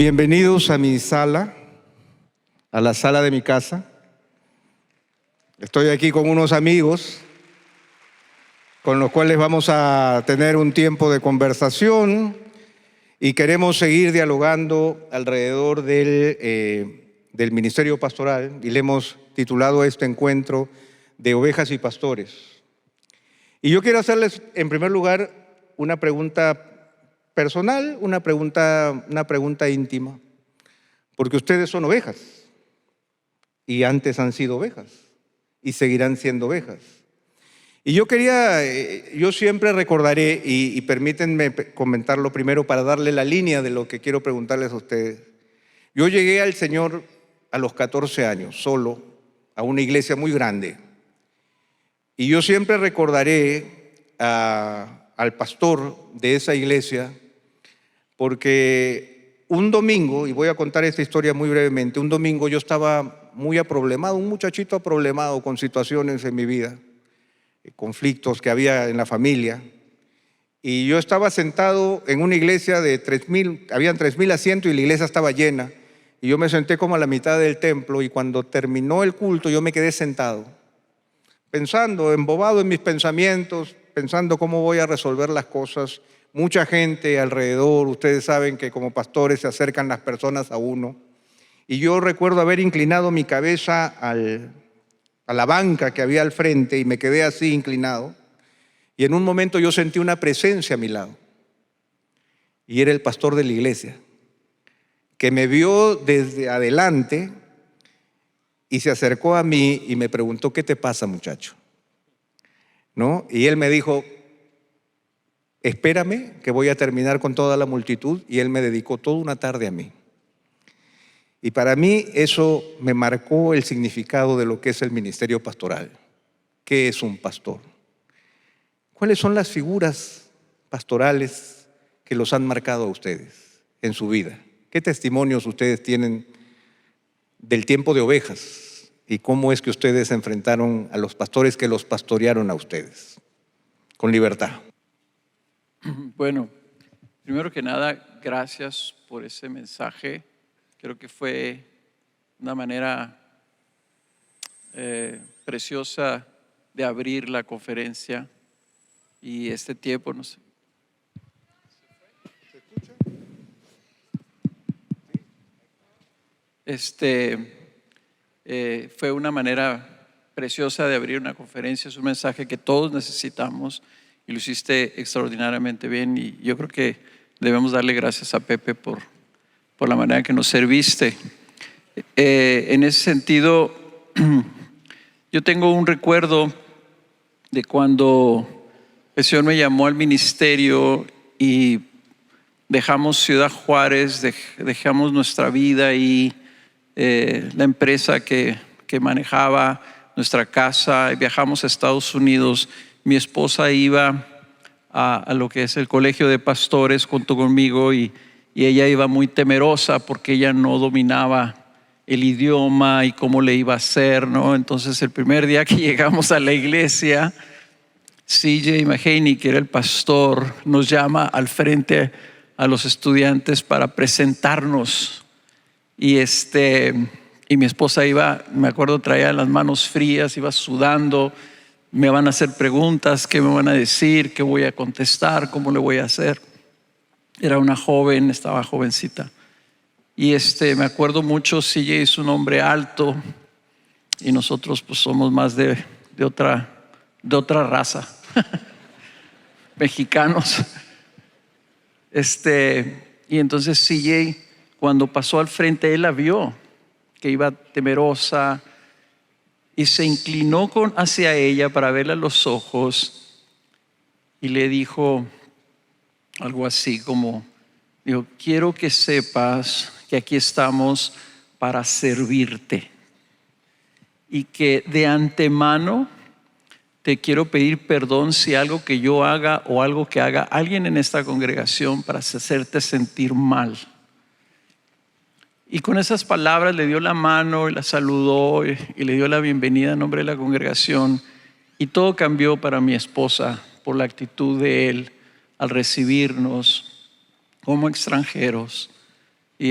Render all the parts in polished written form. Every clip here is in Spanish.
Bienvenidos a mi sala, a la sala de mi casa. Estoy aquí con unos amigos con los cuales vamos a tener un tiempo de conversación y queremos seguir dialogando alrededor del ministerio pastoral, y le hemos titulado este encuentro de ovejas y pastores. Y yo quiero hacerles en primer lugar una pregunta personal, una pregunta íntima, porque ustedes son ovejas y antes han sido ovejas y seguirán siendo ovejas. Y yo siempre recordaré, y permítanme comentarlo primero para darle la línea de lo que quiero preguntarles a ustedes. Yo llegué al Señor a los 14 años, solo, a una iglesia muy grande. Y yo siempre recordaré al pastor de esa iglesia, porque un domingo, y voy a contar esta historia muy brevemente, un domingo yo estaba muy aproblemado, un muchachito aproblemado con situaciones en mi vida, conflictos que había en la familia, y yo estaba sentado en una iglesia de 3,000, habían 3,000 asientos y la iglesia estaba llena, y yo me senté como a la mitad del templo, y cuando terminó el culto yo me quedé sentado, pensando, embobado en mis pensamientos, pensando cómo voy a resolver las cosas. Mucha gente alrededor, ustedes saben que como pastores se acercan las personas a uno, y yo recuerdo haber inclinado mi cabeza a la banca que había al frente y me quedé así inclinado, y en un momento yo sentí una presencia a mi lado, y era el pastor de la iglesia, que me vio desde adelante y se acercó a mí y me preguntó: ¿qué te pasa, muchacho? ¿No? Y él me dijo: espérame, que voy a terminar con toda la multitud. Y él me dedicó toda una tarde a mí. Y para mí eso me marcó el significado de lo que es el ministerio pastoral. ¿Qué es un pastor? ¿Cuáles son las figuras pastorales que los han marcado a ustedes en su vida? ¿Qué testimonios ustedes tienen del tiempo de ovejas? ¿Y cómo es que ustedes se enfrentaron a los pastores que los pastorearon a ustedes? Con libertad. Bueno, primero que nada, gracias por ese mensaje. Creo que fue una manera preciosa de abrir la conferencia y este tiempo. No sé. Fue una manera preciosa de abrir una conferencia. Es un mensaje que todos necesitamos y lo hiciste extraordinariamente bien, y yo creo que debemos darle gracias a Pepe por la manera que nos serviste. En ese sentido, yo tengo un recuerdo de cuando el Señor me llamó al ministerio y dejamos Ciudad Juárez, dejamos nuestra vida y la empresa que manejaba, nuestra casa, y viajamos a Estados Unidos. Mi esposa iba a lo que es el colegio de pastores junto conmigo, y ella iba muy temerosa porque ella no dominaba el idioma y cómo le iba a hacer, ¿no? Entonces el primer día que llegamos a la iglesia, CJ Mahaney, que era el pastor, nos llama al frente a los estudiantes para presentarnos, y mi esposa iba, me acuerdo, traía las manos frías, iba sudando. Me van a hacer preguntas, ¿qué me van a decir? ¿Qué voy a contestar? ¿Cómo le voy a hacer? Era una joven, estaba jovencita. Y me acuerdo mucho, CJ es un hombre alto y nosotros pues somos más de otra raza, mexicanos. Y entonces CJ, cuando pasó al frente, él la vio que iba temerosa, y se inclinó hacia ella para verla a los ojos y le dijo algo así como, dijo: quiero que sepas que aquí estamos para servirte, y que de antemano te quiero pedir perdón si algo que yo haga o algo que haga alguien en esta congregación para hacerte sentir mal. Y con esas palabras le dio la mano y la saludó y le dio la bienvenida en nombre de la congregación. Y todo cambió para mi esposa por la actitud de él al recibirnos como extranjeros. Y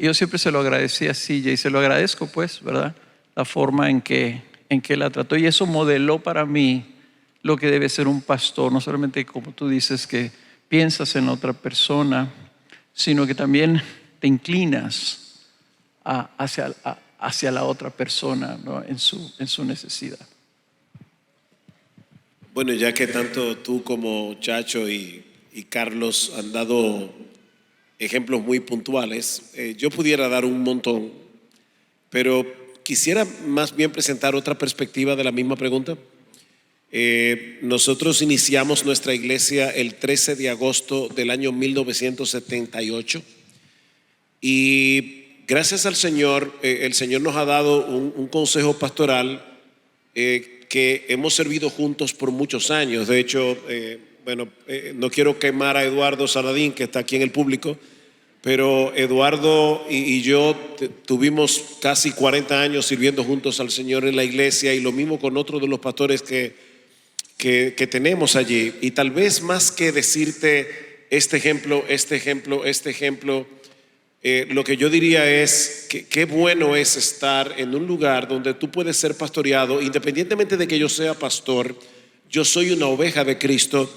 yo siempre se lo agradecí a CJ y se lo agradezco, pues, ¿verdad? La forma en que la trató. Y eso modeló para mí lo que debe ser un pastor. No solamente, como tú dices, que piensas en otra persona, sino que también te inclinas hacia la otra persona, ¿no? en su necesidad. Bueno, ya que tanto tú como Chacho y Carlos han dado ejemplos muy puntuales, yo pudiera dar un montón, pero quisiera más bien presentar otra perspectiva de la misma pregunta. Nosotros iniciamos nuestra iglesia el 13 de agosto del año 1978 y gracias al Señor, el Señor nos ha dado un consejo pastoral que hemos servido juntos por muchos años. De hecho, no quiero quemar a Eduardo Saladín, que está aquí en el público, pero Eduardo y yo tuvimos casi 40 años sirviendo juntos al Señor en la iglesia, y lo mismo con otro de los pastores que tenemos allí. Y tal vez más que decirte este ejemplo, lo que yo diría es que qué bueno es estar en un lugar donde tú puedes ser pastoreado. Independientemente de que yo sea pastor, yo soy una oveja de Cristo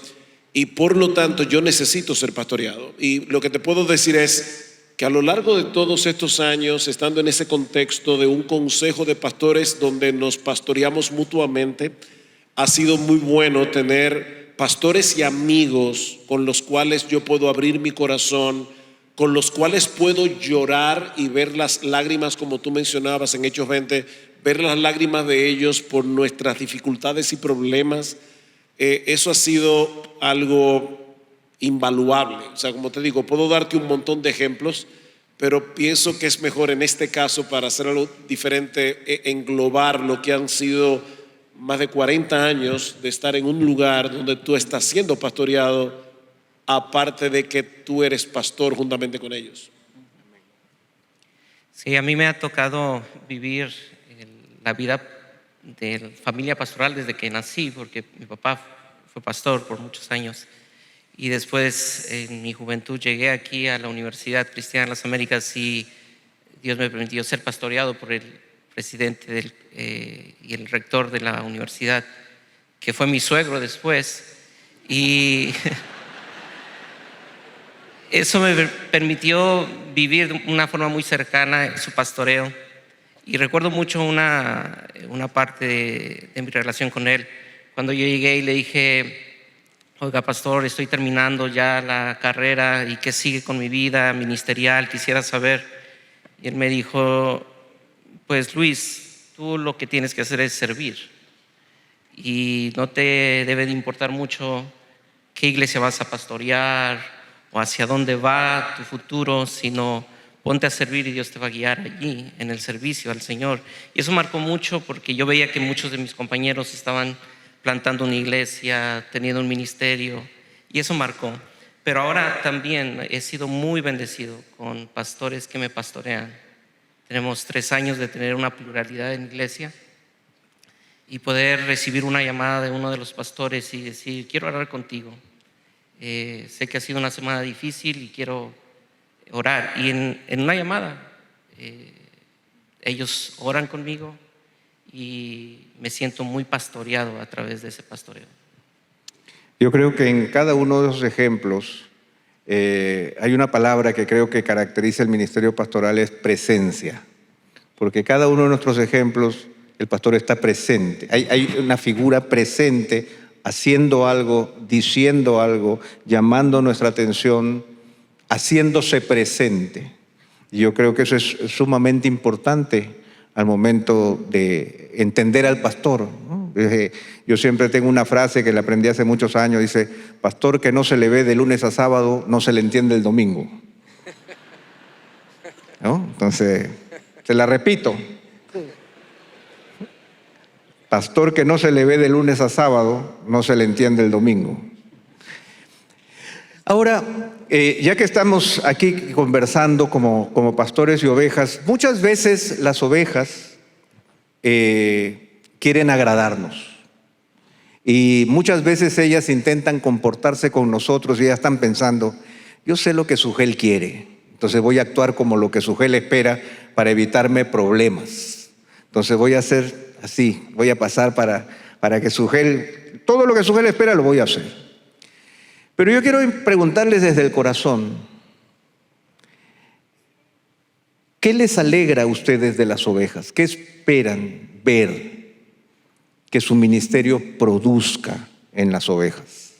y por lo tanto yo necesito ser pastoreado. Y lo que te puedo decir es que a lo largo de todos estos años, estando en ese contexto de un consejo de pastores donde nos pastoreamos mutuamente, ha sido muy bueno tener pastores y amigos con los cuales yo puedo abrir mi corazón, con los cuales puedo llorar y ver las lágrimas, como tú mencionabas en Hechos 20, ver las lágrimas de ellos por nuestras dificultades y problemas. Eso ha sido algo invaluable. O sea, como te digo, puedo darte un montón de ejemplos, pero pienso que es mejor en este caso, para hacer algo diferente, englobar lo que han sido más de 40 años de estar en un lugar donde tú estás siendo pastoreado, aparte de que tú eres pastor juntamente con ellos. Sí, a mí me ha tocado vivir la vida de familia pastoral desde que nací, porque mi papá fue pastor por muchos años. Y después, en mi juventud, llegué aquí a la Universidad Cristiana de las Américas y Dios me permitió ser pastoreado por el presidente y el rector de la universidad, que fue mi suegro después. Y eso me permitió vivir de una forma muy cercana su pastoreo. Y recuerdo mucho una parte de mi relación con él. Cuando yo llegué y le dije: oiga, pastor, estoy terminando ya la carrera y qué sigue con mi vida ministerial, quisiera saber. Y él me dijo: pues Luis, tú lo que tienes que hacer es servir. Y no te debe de importar mucho qué iglesia vas a pastorear o hacia dónde va tu futuro, sino ponte a servir y Dios te va a guiar allí en el servicio al Señor. Y eso marcó mucho, porque yo veía que muchos de mis compañeros estaban plantando una iglesia, teniendo un ministerio, y eso marcó. Pero ahora también he sido muy bendecido con pastores que me pastorean. Tenemos 3 años de tener una pluralidad en iglesia y poder recibir una llamada de uno de los pastores y decir: quiero orar contigo. Sé que ha sido una semana difícil y quiero orar. Y en una llamada ellos oran conmigo y me siento muy pastoreado a través de ese pastoreo. Yo creo que en cada uno de esos ejemplos hay una palabra que creo que caracteriza el ministerio pastoral: es presencia. Porque cada uno de nuestros ejemplos, el pastor está presente. Hay una figura presente, haciendo algo, diciendo algo, llamando nuestra atención, haciéndose presente. Y yo creo que eso es sumamente importante al momento de entender al pastor, ¿no? Yo siempre tengo una frase que le aprendí hace muchos años, dice: pastor que no se le ve de lunes a sábado, no se le entiende el domingo, ¿no? Entonces, se la repito: pastor que no se le ve de lunes a sábado, no se le entiende el domingo. Ahora, ya que estamos aquí conversando como pastores y ovejas, muchas veces las ovejas quieren agradarnos. Y muchas veces ellas intentan comportarse con nosotros y ya están pensando: yo sé lo que Sujel quiere, Entonces voy a actuar como lo que Sugel espera para evitarme problemas. Entonces voy a hacer así, voy a pasar para que Sugel, todo lo que Sugel espera lo voy a hacer. Pero yo quiero preguntarles desde el corazón, ¿qué les alegra a ustedes de las ovejas? ¿Qué esperan ver que su ministerio produzca en las ovejas?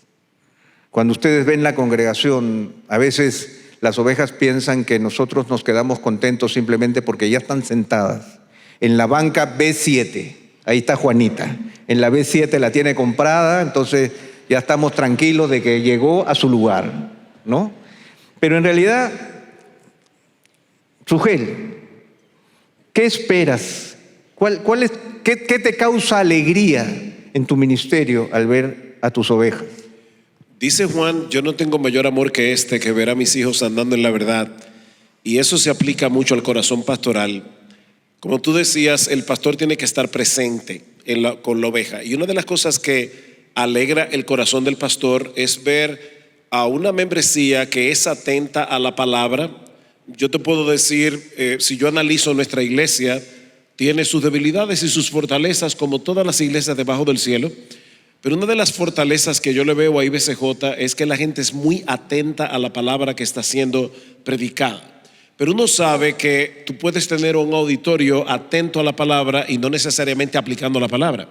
Cuando ustedes ven la congregación, a veces las ovejas piensan que nosotros nos quedamos contentos simplemente porque ya están sentadas en la banca B7. Ahí está Juanita. En la B7 la tiene comprada, entonces ya estamos tranquilos de que llegó a su lugar, ¿no? Pero en realidad, Sugel, ¿qué esperas? ¿Qué te causa alegría en tu ministerio al ver a tus ovejas? Dice Juan, yo no tengo mayor amor que este, que ver a mis hijos andando en la verdad. Y eso se aplica mucho al corazón pastoral. Como tú decías, el pastor tiene que estar presente con la oveja. Y una de las cosas que alegra el corazón del pastor es ver a una membresía que es atenta a la palabra. Yo te puedo decir, si yo analizo nuestra iglesia, tiene sus debilidades y sus fortalezas como todas las iglesias debajo del cielo. Pero una de las fortalezas que yo le veo a IBCJ es que la gente es muy atenta a la palabra que está siendo predicada. Pero uno sabe que tú puedes tener un auditorio atento a la palabra y no necesariamente aplicando la palabra.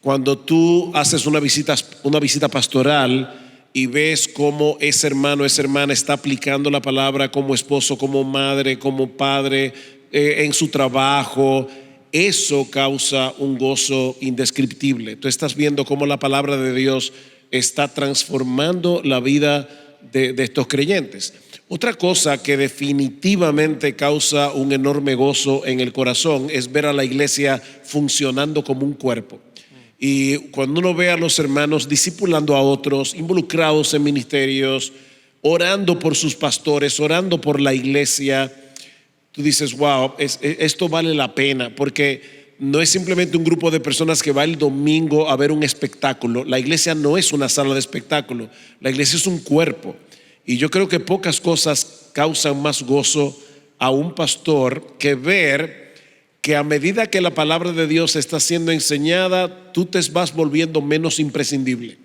Cuando tú haces una visita pastoral y ves cómo ese hermano, esa hermana está aplicando la palabra como esposo, como madre, como padre, en su trabajo, eso causa un gozo indescriptible. Tú estás viendo cómo la palabra de Dios está transformando la vida de estos creyentes. Otra cosa que definitivamente causa un enorme gozo en el corazón es ver a la iglesia funcionando como un cuerpo. Y cuando uno ve a los hermanos discipulando a otros, involucrados en ministerios, orando por sus pastores, orando por la iglesia, tú dices, wow, esto vale la pena, porque no es simplemente un grupo de personas que va el domingo a ver un espectáculo. La iglesia no es una sala de espectáculo, la iglesia es un cuerpo. Y yo creo que pocas cosas causan más gozo a un pastor que ver que a medida que la palabra de Dios está siendo enseñada, tú te vas volviendo menos imprescindible.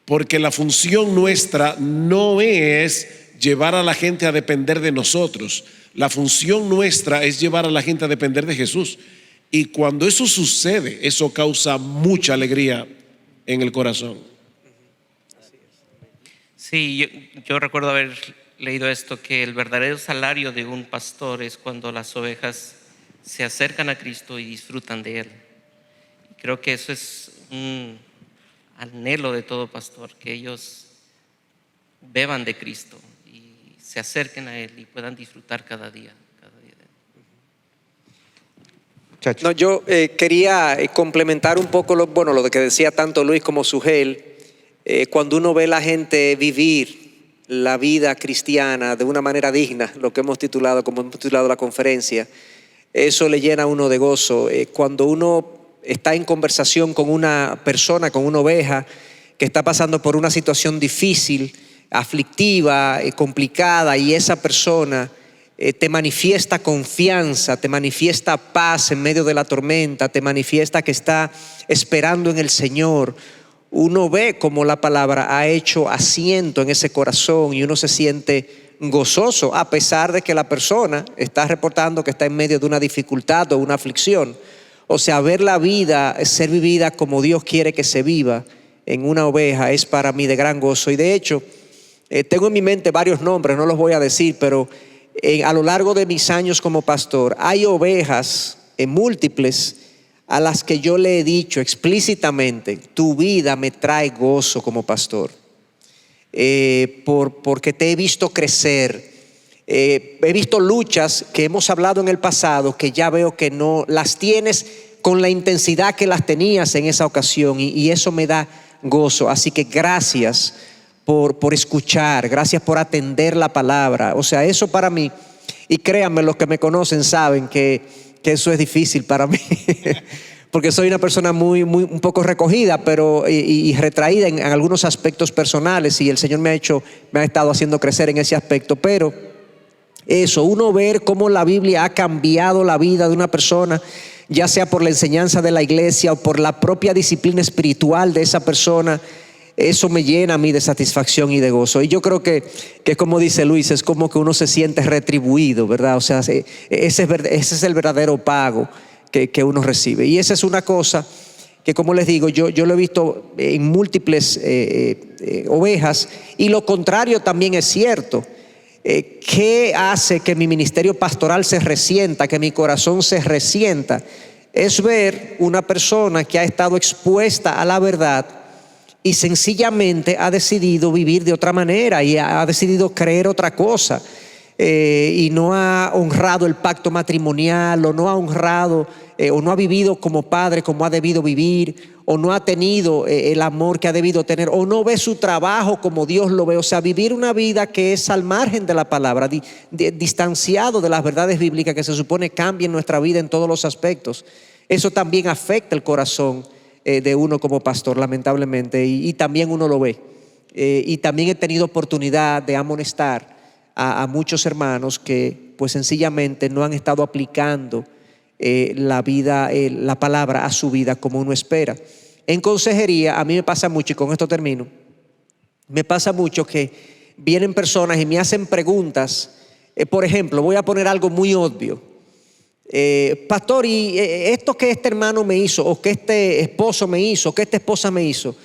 Porque la función nuestra no es llevar a la gente a depender de nosotros. La función nuestra es llevar a la gente a depender de Jesús. Y cuando eso sucede, eso causa mucha alegría en el corazón. Sí, yo recuerdo haber leído esto, que el verdadero salario de un pastor es cuando las ovejas se acercan a Cristo y disfrutan de Él. Creo que eso es un anhelo de todo pastor, que ellos beban de Cristo y se acerquen a Él y puedan disfrutar cada día de Él. Chacho. No, yo quería complementar un poco lo de que decía tanto Luis como Sugel. Cuando uno ve la gente vivir la vida cristiana de una manera digna, lo que hemos titulado la conferencia, eso le llena a uno de gozo. Cuando uno está en conversación con una persona, con una oveja que está pasando por una situación difícil, aflictiva, complicada, y esa persona te manifiesta confianza, te manifiesta paz en medio de la tormenta, te manifiesta que está esperando en el Señor, uno ve cómo la palabra ha hecho asiento en ese corazón y uno se siente gozoso a pesar de que la persona está reportando que está en medio de una dificultad o una aflicción. O sea, ver la vida, ser vivida como Dios quiere que se viva en una oveja es para mí de gran gozo. Y de hecho, tengo en mi mente varios nombres, no los voy a decir, pero a lo largo de mis años como pastor, hay ovejas múltiples a las que yo le he dicho explícitamente, tu vida me trae gozo como pastor, porque te he visto crecer. He visto luchas que hemos hablado en el pasado que ya veo que no las tienes con la intensidad que las tenías en esa ocasión, y eso me da gozo. Así que gracias por escuchar, gracias por atender la palabra. O sea, eso para mí, y créanme, los que me conocen saben que eso es difícil para mí porque soy una persona un poco recogida, pero y retraída en algunos aspectos personales, y el Señor me ha estado haciendo crecer en ese aspecto. Pero eso, uno ver cómo la Biblia ha cambiado la vida de una persona, ya sea por la enseñanza de la iglesia o por la propia disciplina espiritual de esa persona, eso me llena a mí de satisfacción y de gozo. Y yo creo que como dice Luis, es como que uno se siente retribuido, ¿verdad? O sea, ese es el verdadero pago que uno recibe. Y esa es una cosa que, como les digo, yo lo he visto en múltiples ovejas, y lo contrario también es cierto. ¿Qué hace que mi ministerio pastoral se resienta, que mi corazón se resienta? Es ver una persona que ha estado expuesta a la verdad y sencillamente ha decidido vivir de otra manera y ha decidido creer otra cosa, y no ha honrado el pacto matrimonial, o no ha honrado o no ha vivido como padre como ha debido vivir, o no ha tenido el amor que ha debido tener, o no ve su trabajo como Dios lo ve. O sea, vivir una vida que es al margen de la palabra, distanciado de las verdades bíblicas que se supone cambien nuestra vida en todos los aspectos. Eso también afecta el corazón de uno como pastor, lamentablemente, y también uno lo ve. Y también he tenido oportunidad de amonestar a muchos hermanos que pues sencillamente no han estado aplicando la vida, la palabra a su vida como uno espera. En consejería a mí me pasa mucho, y con esto termino, me pasa mucho que vienen personas y me hacen preguntas. Por ejemplo, voy a poner algo muy obvio. Pastor, ¿y esto que este hermano me hizo, o que este esposo me hizo, o que esta esposa me hizo?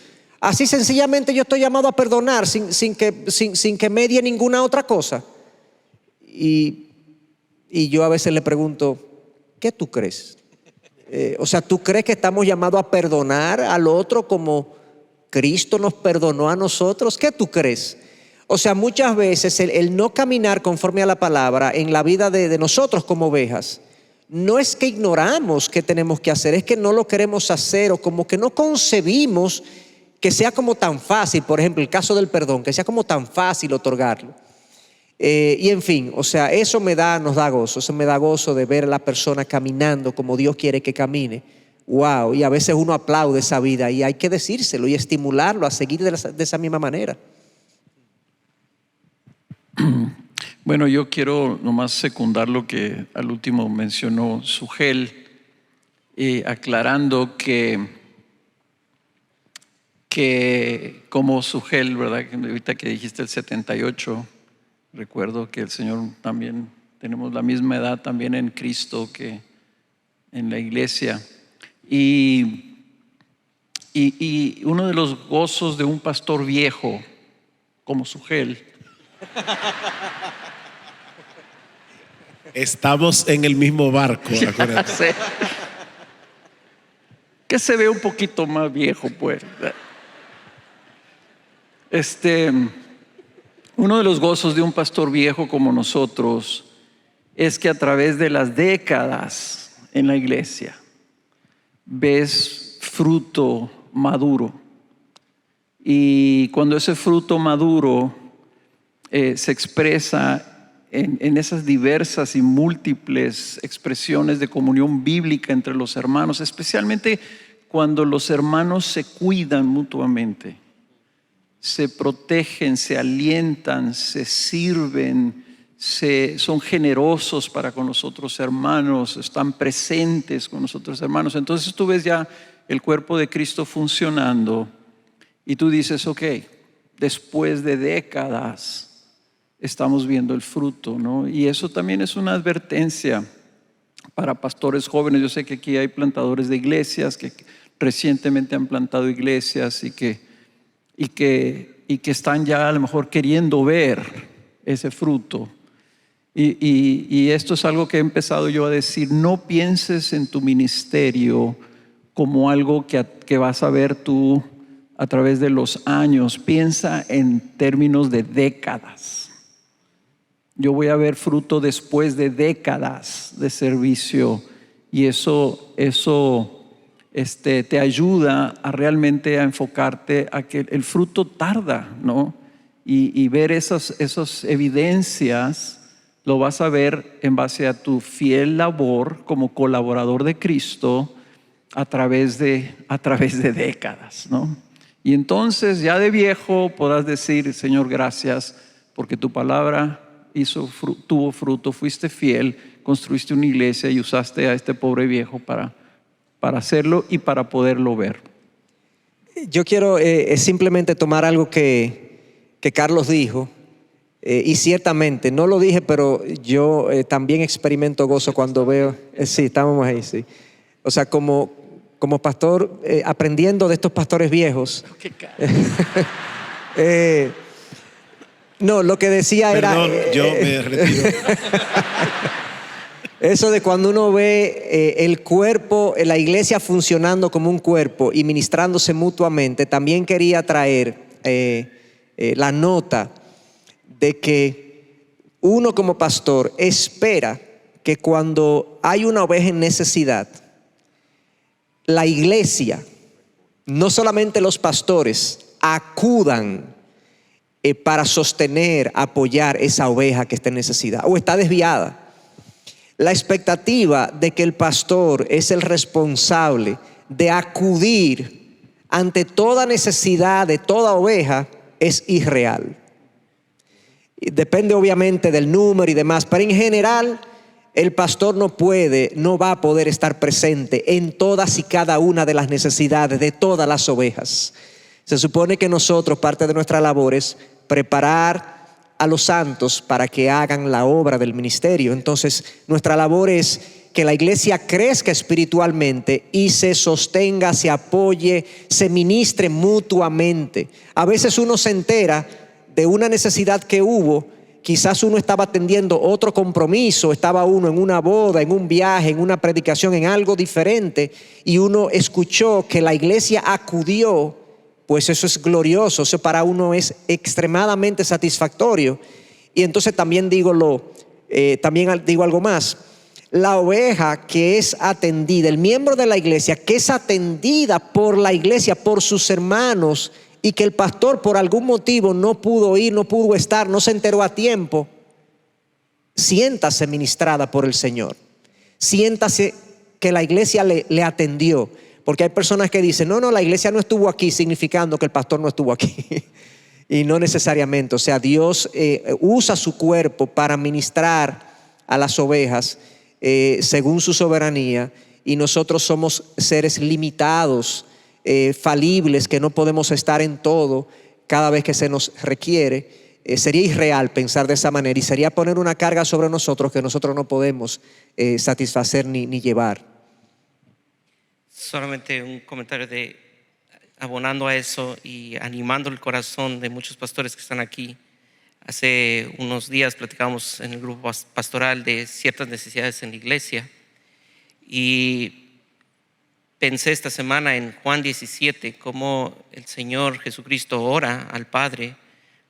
Así sencillamente yo estoy llamado a perdonar sin que medie ninguna otra cosa. Y yo a veces le pregunto, ¿qué tú crees? O sea, ¿tú crees que estamos llamados a perdonar al otro como Cristo nos perdonó a nosotros? ¿Qué tú crees? O sea, muchas veces el no caminar conforme a la palabra en la vida de nosotros como ovejas, no es que ignoramos qué tenemos que hacer, es que no lo queremos hacer, o como que no concebimos que sea como tan fácil. Por ejemplo, el caso del perdón, que sea como tan fácil otorgarlo. Y en fin, o sea, eso nos da gozo. Eso me da gozo de ver a la persona caminando como Dios quiere que camine. Wow, y a veces uno aplaude esa vida, y hay que decírselo y estimularlo a seguir de esa misma manera. Bueno, yo quiero nomás secundar lo que al último mencionó Sugel, aclarando que como Sugel, ¿verdad? Ahorita que dijiste el 78, recuerdo que el Señor también, tenemos la misma edad también en Cristo que en la iglesia. Y uno de los gozos de un pastor viejo como Sugel, Estamos en el mismo barco, acuérdate. que se ve un poquito más viejo, pues. Uno de los gozos de un pastor viejo como nosotros es que a través de las décadas en la iglesia ves fruto maduro, y cuando ese fruto maduro se expresa en esas diversas y múltiples expresiones de comunión bíblica entre los hermanos, especialmente cuando los hermanos se cuidan mutuamente, se protegen, se alientan, se sirven, son generosos para con los otros hermanos, están presentes con los otros hermanos. Entonces tú ves ya el cuerpo de Cristo funcionando, y tú dices, ok, después de décadas estamos viendo el fruto, ¿no? Y eso también es una advertencia para pastores jóvenes. Yo sé que aquí hay plantadores de iglesias que recientemente han plantado iglesias y que están ya a lo mejor queriendo ver ese fruto. Y esto es algo que he empezado yo a decir: no pienses en tu ministerio como algo que vas a ver tú a través de los años. Piensa en términos de décadas. Yo voy a ver fruto después de décadas de servicio, y eso te ayuda a realmente a enfocarte a que el fruto tarda, ¿no? Y ver esas evidencias lo vas a ver en base a tu fiel labor como colaborador de Cristo a través de décadas, ¿no? Y entonces ya de viejo podrás decir: Señor, gracias porque tu palabra tuvo fruto, fuiste fiel, construiste una iglesia y usaste a este pobre viejo para hacerlo y para poderlo ver. Yo quiero simplemente tomar algo que Carlos dijo, y ciertamente, no lo dije, pero yo también experimento gozo cuando veo, sí, estábamos ahí, sí. O sea, como pastor, aprendiendo de estos pastores viejos. No, lo que decía Perdón, era... yo me retiro. Eso de cuando uno ve el cuerpo, la iglesia funcionando como un cuerpo y ministrándose mutuamente, también quería traer la nota de que uno como pastor espera que cuando hay una oveja en necesidad, la iglesia, no solamente los pastores, acudan para sostener, apoyar esa oveja que está en necesidad o está desviada. La expectativa de que el pastor es el responsable de acudir ante toda necesidad de toda oveja es irreal. Depende obviamente del número y demás, pero en general el pastor no va a poder estar presente en todas y cada una de las necesidades de todas las ovejas. Se supone que nosotros, parte de nuestra labor es preparar a los santos para que hagan la obra del ministerio. Entonces, nuestra labor es que la iglesia crezca espiritualmente y se sostenga, se apoye, se ministre mutuamente. A veces uno se entera de una necesidad que hubo, quizás uno estaba atendiendo otro compromiso, estaba uno en una boda, en un viaje, en una predicación, en algo diferente, y uno escuchó que la iglesia acudió. Pues eso es glorioso, eso para uno es extremadamente satisfactorio. Y entonces también digo algo más. La oveja que es atendida, el miembro de la iglesia que es atendida por la iglesia, por sus hermanos, y que el pastor por algún motivo no pudo ir, no pudo estar, no se enteró a tiempo, siéntase ministrada por el Señor. Siéntase que la iglesia le atendió. Porque hay personas que dicen, no, la iglesia no estuvo aquí, significando que el pastor no estuvo aquí. Y no necesariamente. O sea, Dios usa su cuerpo para ministrar a las ovejas según su soberanía. Y nosotros somos seres limitados, falibles, que no podemos estar en todo cada vez que se nos requiere. Sería irreal pensar de esa manera y sería poner una carga sobre nosotros que nosotros no podemos satisfacer ni llevar. Solamente un comentario abonando a eso y animando el corazón de muchos pastores que están aquí. Hace unos días platicábamos en el grupo pastoral de ciertas necesidades en la iglesia y pensé esta semana en Juan 17, cómo el Señor Jesucristo ora al Padre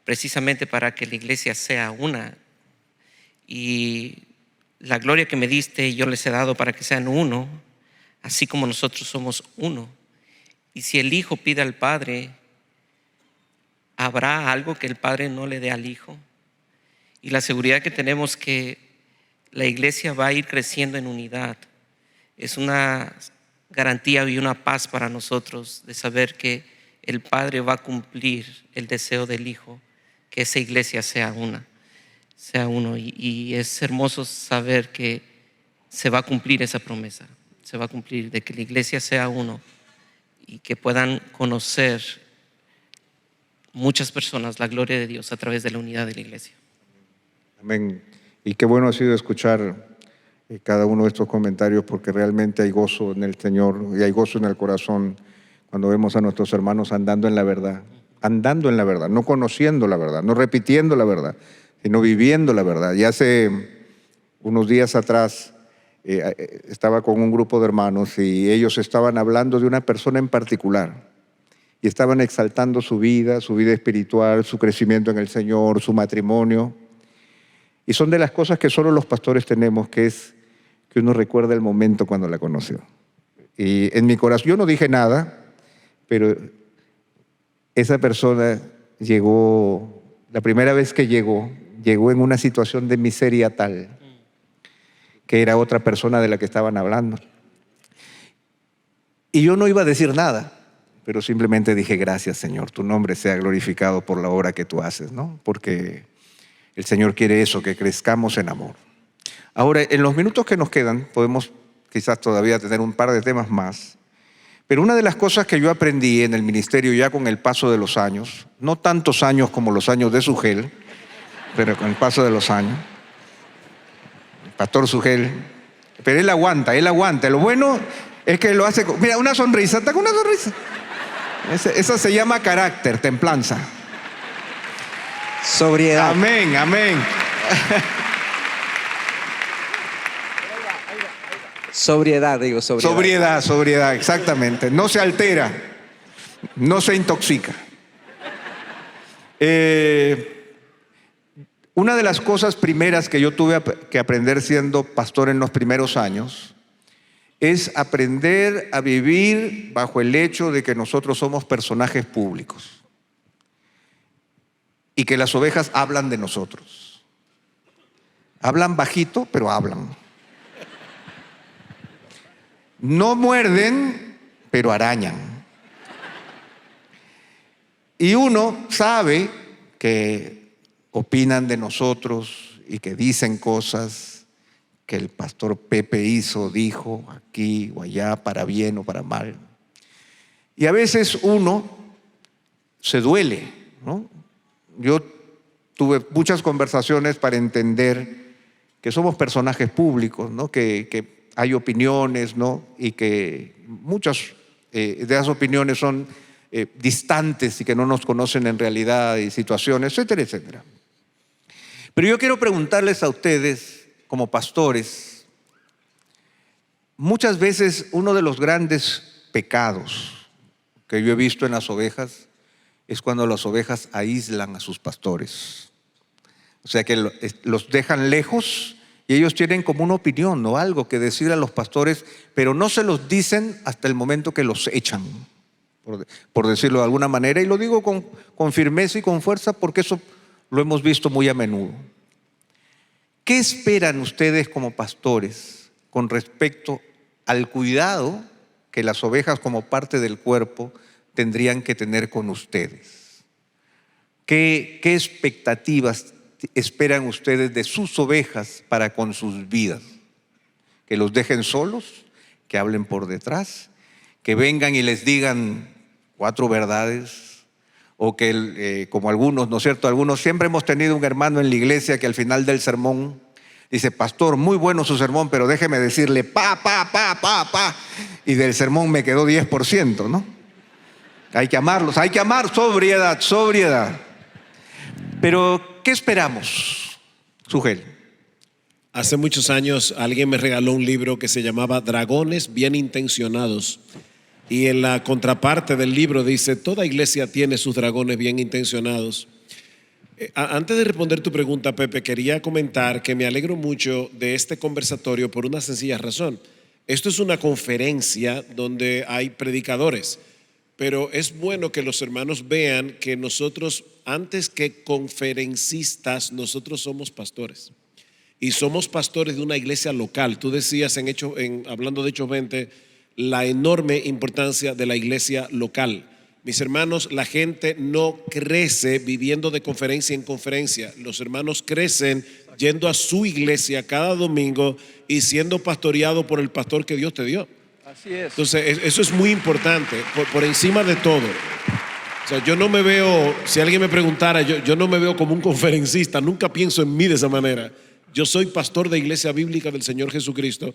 precisamente para que la iglesia sea una. Y la gloria que me diste yo les he dado para que sean uno, así como nosotros somos uno. Y si el Hijo pide al Padre, ¿habrá algo que el Padre no le dé al Hijo? Y la seguridad que tenemos que la iglesia va a ir creciendo en unidad es una garantía y una paz para nosotros de saber que el Padre va a cumplir el deseo del Hijo, que esa iglesia sea uno. Y es hermoso saber que se va a cumplir esa promesa. Se va a cumplir de que la iglesia sea uno y que puedan conocer muchas personas la gloria de Dios a través de la unidad de la iglesia. Amén. Y qué bueno ha sido escuchar cada uno de estos comentarios, porque realmente hay gozo en el Señor y hay gozo en el corazón cuando vemos a nuestros hermanos andando en la verdad, no conociendo la verdad, no repitiendo la verdad, sino viviendo la verdad. Y hace unos días atrás estaba con un grupo de hermanos y ellos estaban hablando de una persona en particular y estaban exaltando su vida espiritual, su crecimiento en el Señor, su matrimonio. Y son de las cosas que solo los pastores tenemos, que es que uno recuerda el momento cuando la conoció. Y en mi corazón, yo no dije nada, pero esa persona llegó, la primera vez que llegó en una situación de miseria tal que era otra persona de la que estaban hablando. Y yo no iba a decir nada, pero simplemente dije, gracias Señor, tu nombre sea glorificado por la obra que tú haces, ¿no? Porque El Señor quiere eso, que crezcamos en amor. Ahora, en los minutos que nos quedan, podemos quizás todavía tener un par de temas más. Pero una de las cosas que yo aprendí en el ministerio ya con el paso de los años, no tantos años como los años de Sugel, pero con el paso de los años, el pastor Sugel, pero él aguanta. Lo bueno es que lo hace, mira, una sonrisa, está con una sonrisa. Esa se llama carácter, templanza. Sobriedad. Amén, amén. Sobriedad, digo, sobriedad. Sobriedad, exactamente. No se altera, no se intoxica. Una de las cosas primeras que yo tuve que aprender siendo pastor en los primeros años es aprender a vivir bajo el hecho de que nosotros somos personajes públicos y que las ovejas hablan de nosotros. Hablan bajito, pero hablan. No muerden, pero arañan. Y uno sabe que opinan de nosotros y que dicen cosas que el pastor Pepe dijo aquí o allá, para bien o para mal. Y a veces uno se duele, ¿no? Yo tuve muchas conversaciones para entender que somos personajes públicos, ¿no? Que hay opiniones, ¿no? Y que muchas de esas opiniones son distantes y que no nos conocen en realidad y situaciones, etcétera, etcétera. Pero yo quiero preguntarles a ustedes, como pastores, muchas veces uno de los grandes pecados que yo he visto en las ovejas es cuando las ovejas aíslan a sus pastores. O sea, que los dejan lejos y ellos tienen como una opinión o algo que decir a los pastores, pero no se los dicen hasta el momento que los echan, por decirlo de alguna manera. Y lo digo con firmeza y con fuerza porque eso lo hemos visto muy a menudo. ¿Qué esperan ustedes como pastores con respecto al cuidado que las ovejas como parte del cuerpo tendrían que tener con ustedes? ¿Qué expectativas esperan ustedes de sus ovejas para con sus vidas? ¿Que los dejen solos? ¿Que hablen por detrás? ¿Que vengan y les digan 4 verdades? O que, como algunos, ¿no es cierto? Algunos, siempre hemos tenido un hermano en la iglesia que al final del sermón dice: pastor, muy bueno su sermón, pero déjeme decirle pa. Y del sermón me quedó 10%, ¿no? Hay que amarlos, hay que amar. Sobriedad. Pero, ¿qué esperamos, Sugel? Hace muchos años alguien me regaló un libro que se llamaba Dragones Bien Intencionados. Y en la contraparte del libro dice: toda iglesia tiene sus dragones bien intencionados. Antes de responder tu pregunta, Pepe, quería comentar que me alegro mucho de este conversatorio por una sencilla razón. Esto es una conferencia donde hay predicadores, pero es bueno que los hermanos vean que nosotros, antes que conferencistas, nosotros somos pastores. Y somos pastores de una iglesia local. Tú decías, hablando de Hechos 20, la enorme importancia de la iglesia local. Mis hermanos, la gente no crece viviendo de conferencia en conferencia. Los hermanos crecen yendo a su iglesia cada domingo y siendo pastoreado por el pastor que Dios te dio. Así es. Entonces, eso es muy importante, por encima de todo. O sea, yo no me veo, si alguien me preguntara, yo no me veo como un conferencista, nunca pienso en mí de esa manera. Yo soy pastor de Iglesia Bíblica del Señor Jesucristo.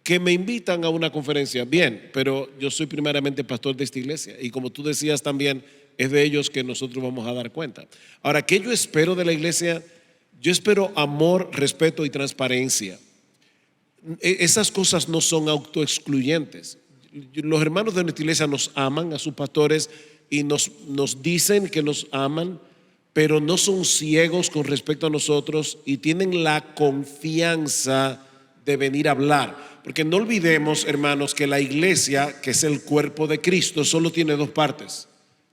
Que me invitan a una conferencia, bien, pero yo soy primeramente pastor de esta iglesia y como tú decías también, es de ellos que nosotros vamos a dar cuenta. Ahora, ¿qué yo espero de la iglesia? Yo espero amor, respeto y transparencia. Esas cosas no son autoexcluyentes. Los hermanos de nuestra iglesia nos aman a sus pastores y nos dicen que nos aman, pero no son ciegos con respecto a nosotros y tienen la confianza de venir a hablar. Porque no olvidemos, hermanos, que la iglesia, que es el cuerpo de Cristo, solo tiene 2 partes: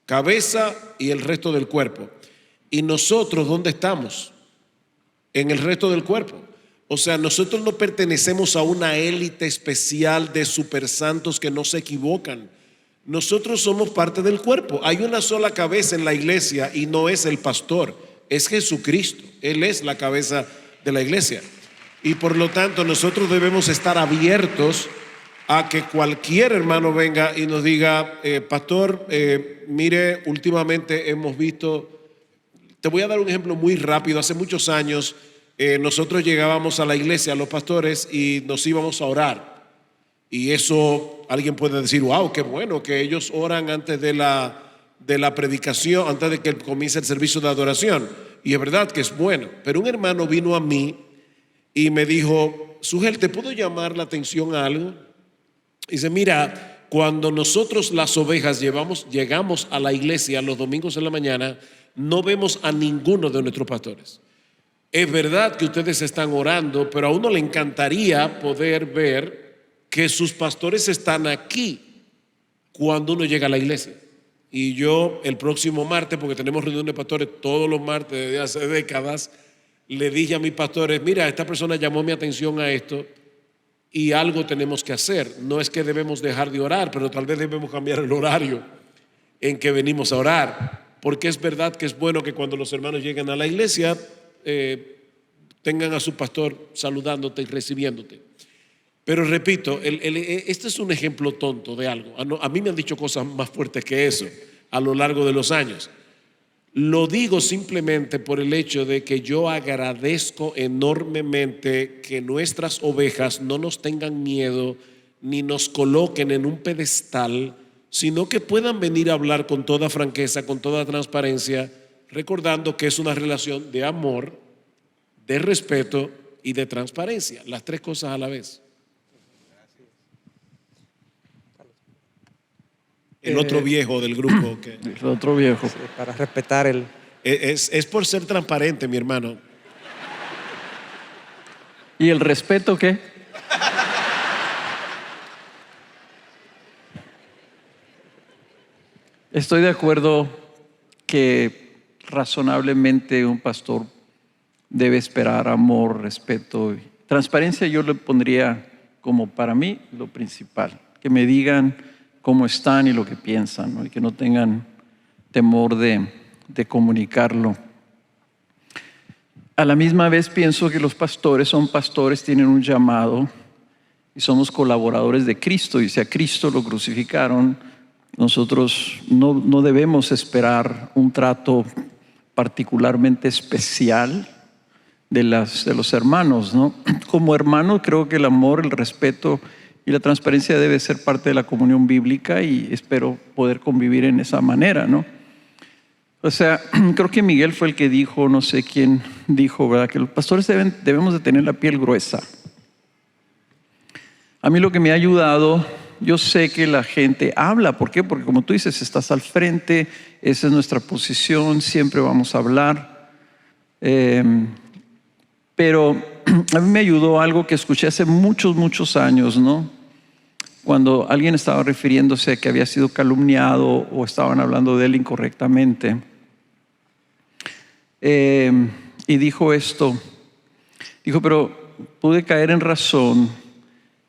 cabeza y el resto del cuerpo. ¿Y nosotros dónde estamos? En el resto del cuerpo. O sea, nosotros no pertenecemos a una élite especial de supersantos que no se equivocan. Nosotros somos parte del cuerpo. Hay una sola cabeza en la iglesia y no es el pastor. es Jesucristo. Él es la cabeza de la iglesia. Y por lo tanto nosotros debemos estar abiertos a que cualquier hermano venga y nos diga, pastor, mire, últimamente hemos visto, te voy a dar un ejemplo muy rápido. Hace muchos años nosotros llegábamos a la iglesia, los pastores, y nos íbamos a orar. Y eso, alguien puede decir, wow, qué bueno que ellos oran antes de la predicación, antes de que comience el servicio de adoración. Y es verdad que es bueno. Pero un hermano vino a mí y me dijo, Sugel, ¿te puedo llamar la atención a algo? Dice, mira, cuando nosotros las ovejas llegamos a la iglesia los domingos en la mañana, no vemos a ninguno de nuestros pastores. Es verdad que ustedes están orando, pero a uno le encantaría poder ver que sus pastores están aquí cuando uno llega a la iglesia. Y yo el próximo martes, porque tenemos reunión de pastores todos los martes desde hace décadas, le dije a mis pastores, mira, esta persona llamó mi atención a esto y algo tenemos que hacer. No es que debemos dejar de orar, pero tal vez debemos cambiar el horario en que venimos a orar, porque es verdad que es bueno que cuando los hermanos lleguen a la iglesia tengan a su pastor saludándote y recibiéndote. Pero repito, este es un ejemplo tonto de algo. A mí me han dicho cosas más fuertes que eso a lo largo de los años. Lo digo simplemente por el hecho de que yo agradezco enormemente que nuestras ovejas no nos tengan miedo ni nos coloquen en un pedestal, sino que puedan venir a hablar con toda franqueza, con toda transparencia, recordando que es una relación de amor, de respeto y de transparencia, las tres cosas a la vez. El otro viejo del grupo. El otro viejo. Sí, para respetar el... Es por ser transparente, mi hermano. ¿Y el respeto qué? Estoy de acuerdo que razonablemente un pastor debe esperar amor, respeto y transparencia. Yo le pondría como para mí lo principal, que me digan cómo están y lo que piensan, ¿no? Y que no tengan temor de comunicarlo. A la misma vez pienso que los pastores son pastores, tienen un llamado y somos colaboradores de Cristo, y si a Cristo lo crucificaron, nosotros no debemos esperar un trato particularmente especial de los hermanos, ¿no? Como hermano, creo que el amor, el respeto y la transparencia debe ser parte de la comunión bíblica, y espero poder convivir en esa manera, ¿no? O sea, creo que Miguel fue el que dijo, no sé quién dijo, ¿verdad?, que los pastores debemos de tener la piel gruesa. A mí lo que me ha ayudado, yo sé que la gente habla, ¿por qué? Porque como tú dices, estás al frente, esa es nuestra posición, siempre vamos a hablar. Pero a mí me ayudó algo que escuché hace muchos años, ¿no? Cuando alguien estaba refiriéndose a que había sido calumniado o estaban hablando de él incorrectamente. Y dijo esto, dijo, pero pude caer en razón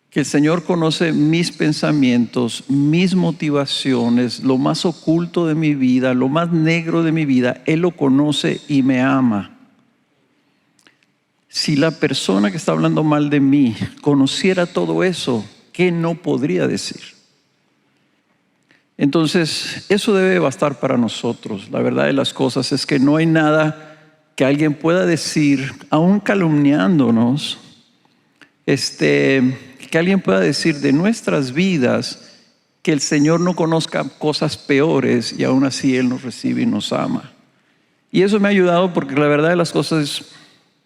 que el Señor conoce mis pensamientos, mis motivaciones, lo más oculto de mi vida, lo más negro de mi vida. Él lo conoce y me ama. Si la persona que está hablando mal de mí conociera todo eso, ¿qué no podría decir? Entonces, eso debe bastar para nosotros. La verdad de las cosas es que no hay nada que alguien pueda decir, aún calumniándonos, que alguien pueda decir de nuestras vidas que el Señor no conozca cosas peores y aún así Él nos recibe y nos ama. Y eso me ha ayudado, porque la verdad de las cosas es,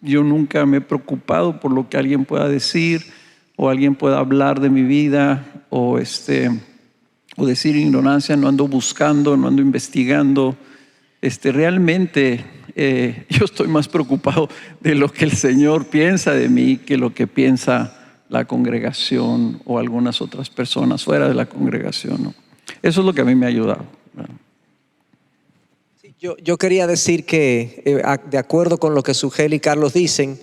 yo nunca me he preocupado por lo que alguien pueda decir o alguien pueda hablar de mi vida o decir ignorancia. No ando buscando, no ando investigando. Realmente yo estoy más preocupado de lo que el Señor piensa de mí que lo que piensa la congregación o algunas otras personas fuera de la congregación, ¿no? Eso es lo que a mí me ha ayudado. Yo quería decir que, de acuerdo con lo que Sugel y Carlos dicen,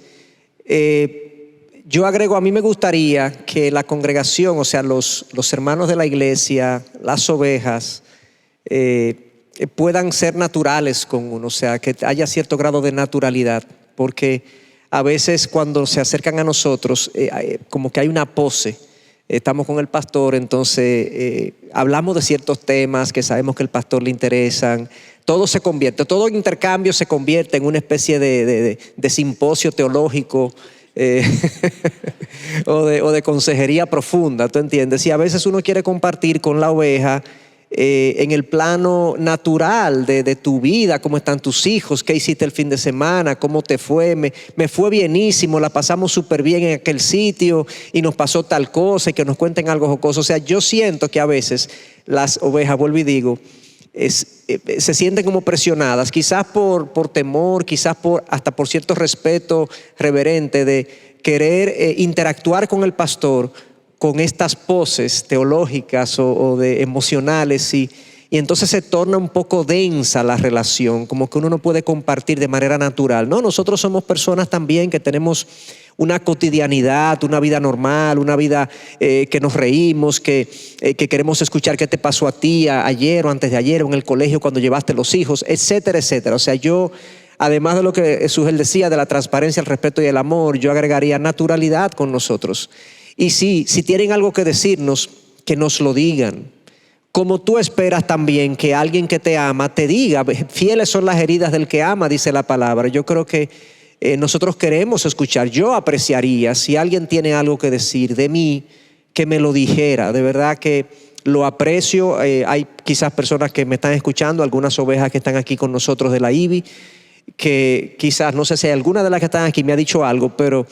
yo agrego, a mí me gustaría que la congregación, o sea, los hermanos de la iglesia, las ovejas, puedan ser naturales con uno, o sea, que haya cierto grado de naturalidad, porque a veces cuando se acercan a nosotros, como que hay una pose. Estamos con el pastor, entonces hablamos de ciertos temas que sabemos que al pastor le interesan. Todo se convierte, todo intercambio se convierte en una especie de simposio teológico o de consejería profunda, ¿tú entiendes? Y a veces uno quiere compartir con la oveja en el plano natural de tu vida, cómo están tus hijos, qué hiciste el fin de semana, cómo te fue, me fue bienísimo, la pasamos súper bien en aquel sitio y nos pasó tal cosa, y que nos cuenten algo jocoso. O sea, yo siento que a veces las ovejas, vuelvo y digo, se sienten como presionadas, quizás por temor, quizás hasta por cierto respeto reverente de querer interactuar con el pastor con estas poses teológicas o de emocionales y entonces se torna un poco densa la relación, como que uno no puede compartir de manera natural. No, nosotros somos personas también que tenemos una cotidianidad, una vida normal, una vida que nos reímos, que queremos escuchar qué te pasó a ti ayer o antes de ayer o en el colegio cuando llevaste los hijos, etcétera, etcétera. O sea, yo, además de lo que Sujel decía de la transparencia, el respeto y el amor, yo agregaría naturalidad con nosotros. Y si tienen algo que decirnos, que nos lo digan. Como tú esperas también que alguien que te ama te diga, fieles son las heridas del que ama, dice la palabra. Yo creo que nosotros queremos escuchar. Yo apreciaría si alguien tiene algo que decir de mí, que me lo dijera. De verdad que lo aprecio. Hay quizás personas que me están escuchando, algunas ovejas que están aquí con nosotros de la IBI, que quizás, no sé si hay alguna de las que están aquí me ha dicho algo, pero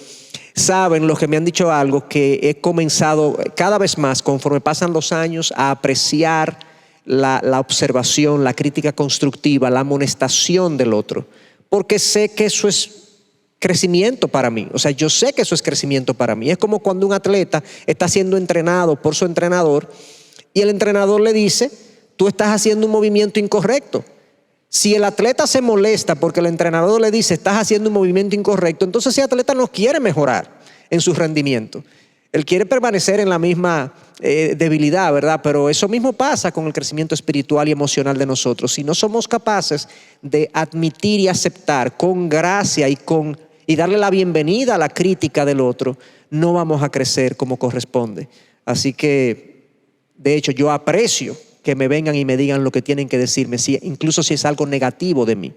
saben los que me han dicho algo que he comenzado cada vez más, conforme pasan los años, a apreciar la observación, la crítica constructiva, la amonestación del otro, porque sé que eso es crecimiento para mí. O sea, yo sé que eso es crecimiento para mí. Es como cuando un atleta está siendo entrenado por su entrenador y el entrenador le dice, tú estás haciendo un movimiento incorrecto. Si el atleta se molesta porque el entrenador le dice estás haciendo un movimiento incorrecto, entonces ese atleta no quiere mejorar en su rendimiento. Él quiere permanecer en la misma debilidad, ¿verdad? Pero eso mismo pasa con el crecimiento espiritual y emocional de nosotros. Si no somos capaces de admitir y aceptar con gracia y darle la bienvenida a la crítica del otro, no vamos a crecer como corresponde. Así que, de hecho, yo aprecio que me vengan y me digan lo que tienen que decirme, incluso si es algo negativo de mí,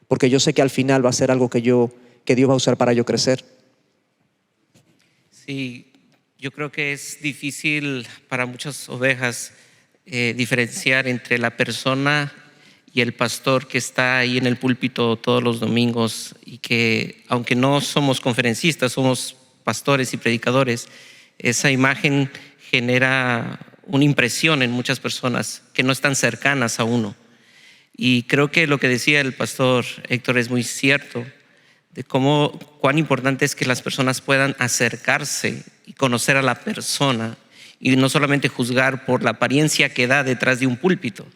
porque yo sé que al final va a ser algo que Dios va a usar para yo crecer. Sí, yo creo que es difícil para muchas ovejas diferenciar entre la persona y el pastor que está ahí en el púlpito todos los domingos y que, aunque no somos conferencistas, somos pastores y predicadores, esa imagen genera una impresión en muchas personas que no están cercanas a uno. Y creo que lo que decía el pastor Héctor es muy cierto, de cuán importante es que las personas puedan acercarse y conocer a la persona y no solamente juzgar por la apariencia que da detrás de un púlpito,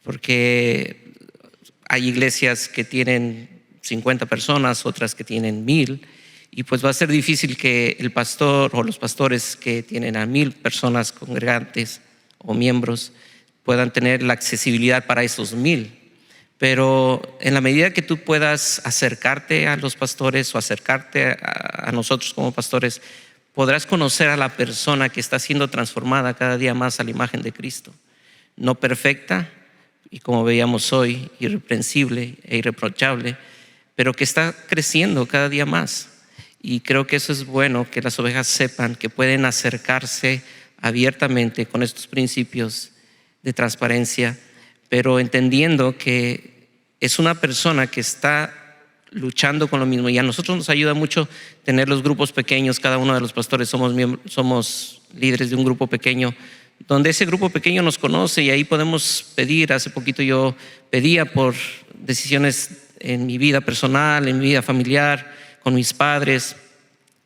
porque hay iglesias que tienen 50 personas, otras que tienen 1000, y pues va a ser difícil que el pastor o los pastores que tienen a 1000 personas congregantes o miembros puedan tener la accesibilidad para esos 1000. Pero en la medida que tú puedas acercarte a los pastores o acercarte a nosotros como pastores, podrás conocer a la persona que está siendo transformada cada día más a la imagen de Cristo. No perfecta, y como veíamos hoy, irreprensible e irreprochable, pero que está creciendo cada día más. Y creo que eso es bueno, que las ovejas sepan que pueden acercarse abiertamente con estos principios de transparencia, pero entendiendo que es una persona que está luchando con lo mismo. Y a nosotros nos ayuda mucho tener los grupos pequeños. Cada uno de los pastores somos líderes de un grupo pequeño, donde ese grupo pequeño nos conoce y ahí podemos pedir. Hace poquito yo pedía por decisiones en mi vida personal, en mi vida familiar, con mis padres.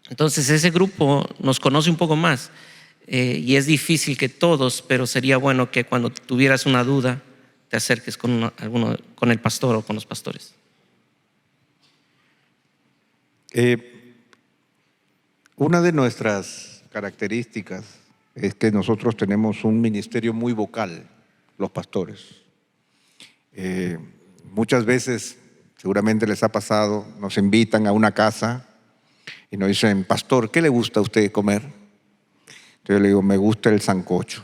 Entonces ese grupo nos conoce un poco más y es difícil que todos, pero sería bueno que cuando tuvieras una duda te acerques con el pastor o con los pastores. Una de nuestras características es que nosotros tenemos un ministerio muy vocal, los pastores. Muchas veces, seguramente les ha pasado, nos invitan a una casa y nos dicen, pastor, ¿qué le gusta a usted comer? Entonces yo le digo, me gusta el sancocho.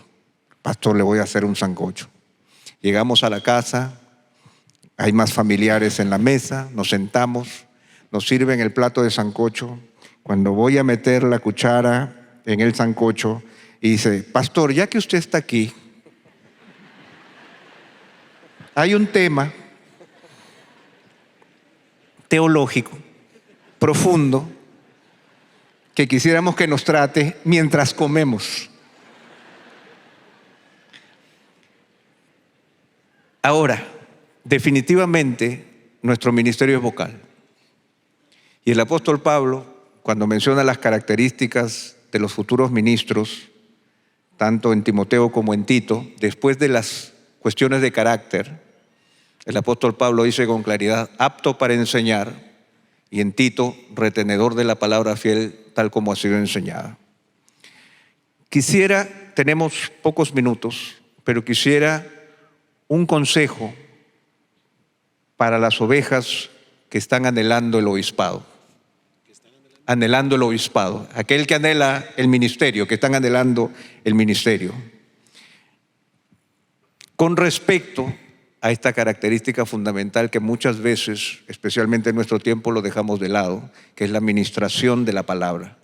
Pastor, le voy a hacer un sancocho. Llegamos a la casa, hay más familiares en la mesa, nos sentamos, nos sirven el plato de sancocho. Cuando voy a meter la cuchara en el sancocho y dice, pastor, ya que usted está aquí, hay un tema teológico profundo que quisiéramos que nos trate mientras comemos. Ahora, definitivamente nuestro ministerio es vocal. Y el apóstol Pablo, cuando menciona las características de los futuros ministros, tanto en Timoteo como en Tito, después de las cuestiones de carácter, el apóstol Pablo dice con claridad, apto para enseñar, y en Tito, retenedor de la palabra fiel, tal como ha sido enseñada. Tenemos pocos minutos, pero quisiera un consejo para las ovejas que están anhelando el obispado. Anhelando el obispado. Aquel que anhela el ministerio, que están anhelando el ministerio. Con respecto a esta característica fundamental que muchas veces, especialmente en nuestro tiempo, lo dejamos de lado, que es la ministración de la palabra.